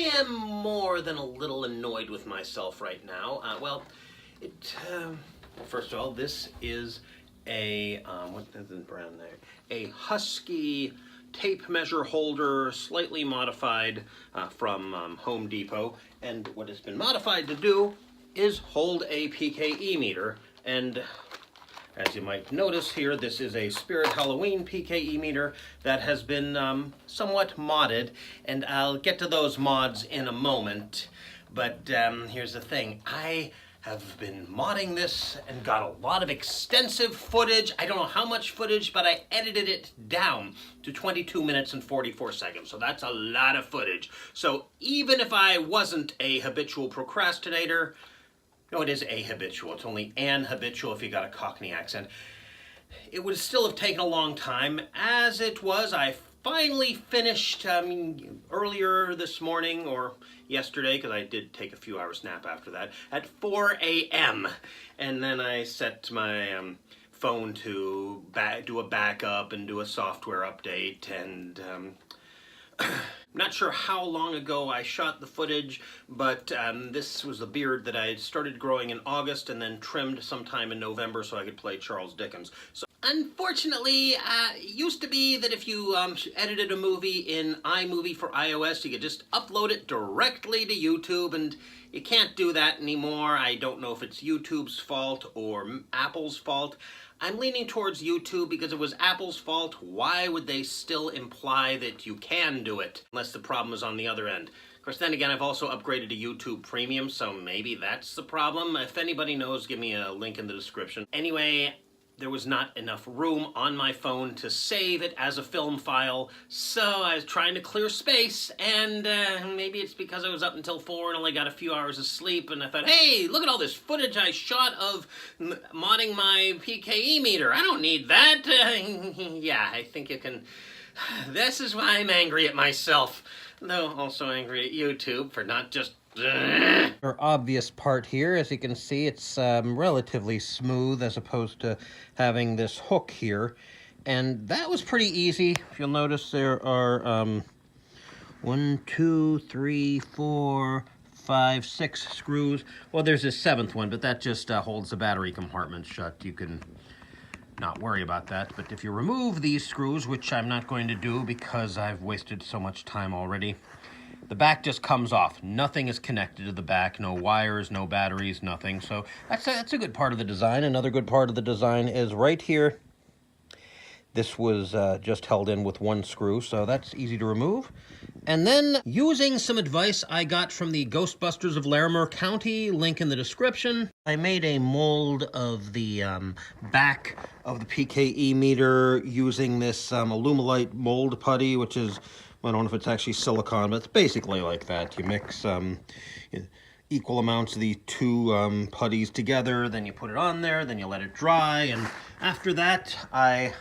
I am more than a little annoyed with myself right now. First of all, this is a, what is the brand name? A Husky tape measure holder, slightly modified from Home Depot. And what it's been modified to do is hold a PKE meter. And as you might notice here, this is a Spirit Halloween PKE meter that has been somewhat modded, and I'll get to those mods in a moment. But here's the thing. I have been modding this and got a lot of extensive footage. I don't know how much footage, but I edited it down to 22 minutes and 44 seconds. So that's a lot of footage. So even if I wasn't a habitual procrastinator, no, it is a habitual. It's only an habitual if you got a Cockney accent. It would still have taken a long time. As it was, I finally finished earlier this morning, or yesterday, because I did take a few hours nap after that, at 4 a.m. And then I set my phone to do a backup and do a software update, and not sure how long ago I shot the footage, but this was a beard that I had started growing in August and then trimmed sometime in November so I could play Charles Dickens. So unfortunately, it used to be that if you edited a movie in iMovie for iOS, you could just upload it directly to YouTube, and you can't do that anymore. I don't know if it's YouTube's fault or Apple's fault. I'm leaning towards YouTube because if it was Apple's fault, why would they still imply that you can do it? Unless the problem is on the other end. Of course, then again, I've also upgraded to YouTube Premium, so maybe that's the problem. If anybody knows, give me a link in the description. Anyway, there was not enough room on my phone to save it as a film file, so I was trying to clear space, and maybe it's because I was up until 4 and only got a few hours of sleep, and I thought, hey, look at all this footage I shot of modding my PKE meter. I don't need that. Yeah, I think you can. This is why I'm angry at myself, though also angry at YouTube for not just Our obvious part here, as you can see, it's relatively smooth as opposed to having this hook here. And that was pretty easy. If you'll notice, there are 1, 2, 3, 4, 5, 6 screws. Well, there's a 7th one, but that just holds the battery compartment shut. You can not worry about that. But if you remove these screws, which I'm not going to do because I've wasted so much time already, the back just comes off. Nothing is connected to the back. No wires, no batteries, nothing. So that's a good part of the design. Another good part of the design is right here. This was just held in with 1 screw, so that's easy to remove. And then, using some advice I got from the Ghostbusters of Larimer County, link in the description, I made a mold of the back of the PKE meter using this Alumilite mold putty, which is, I don't know if it's actually silicone, but it's basically like that. You mix equal amounts of the 2 putties together, then you put it on there, then you let it dry, and after that, I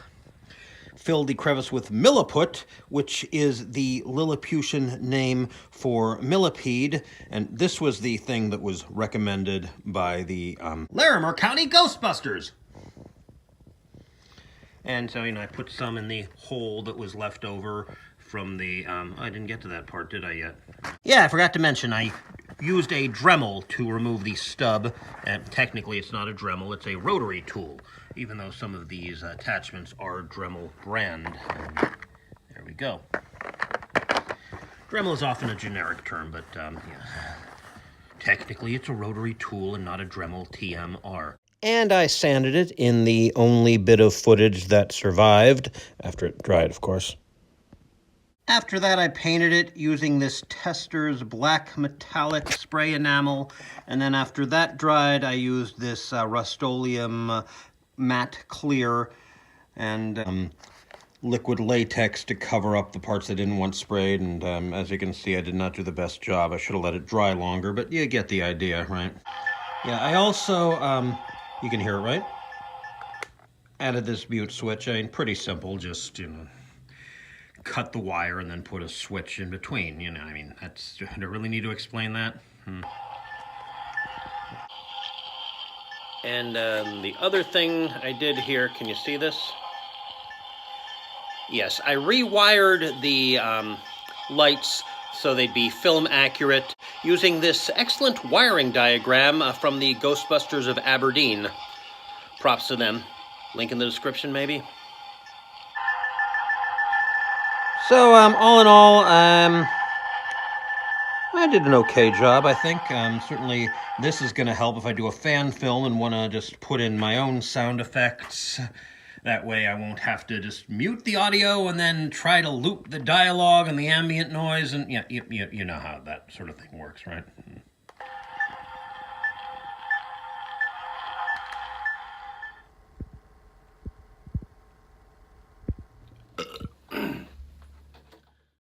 filled the crevice with Milliput, which is the Lilliputian name for millipede, and this was the thing that was recommended by the Larimer County Ghostbusters. And so, I put some in the hole that was left over from the, I didn't get to that part, did I yet? Yeah, I forgot to mention, I used a Dremel to remove the stub, and technically it's not a Dremel, it's a rotary tool, even though some of these attachments are Dremel brand. And there we go. Dremel is often a generic term, but yeah. Technically it's a rotary tool and not a Dremel TMR. And I sanded it in the only bit of footage that survived, after it dried, of course. After that, I painted it using this Tester's black metallic spray enamel, and then after that dried, I used this Rust-Oleum matte clear and liquid latex to cover up the parts I didn't want sprayed, and as you can see, I did not do the best job. I should have let it dry longer, but you get the idea, right? Yeah, I also, you can hear it, right? Added this mute switch. I mean, pretty simple, just, cut the wire and then put a switch in between, I mean, that's, do I really need to explain that? And the other thing I did here, can you see this? Yes, I rewired the lights so they'd be film accurate, using this excellent wiring diagram from the Ghostbusters of Aberdeen. Props to them. Link in the description, maybe? So, all in all, I did an okay job, I think. Certainly, this is going to help if I do a fan film and want to just put in my own sound effects. That way I won't have to just mute the audio and then try to loop the dialogue and the ambient noise. And yeah, you know how that sort of thing works, right?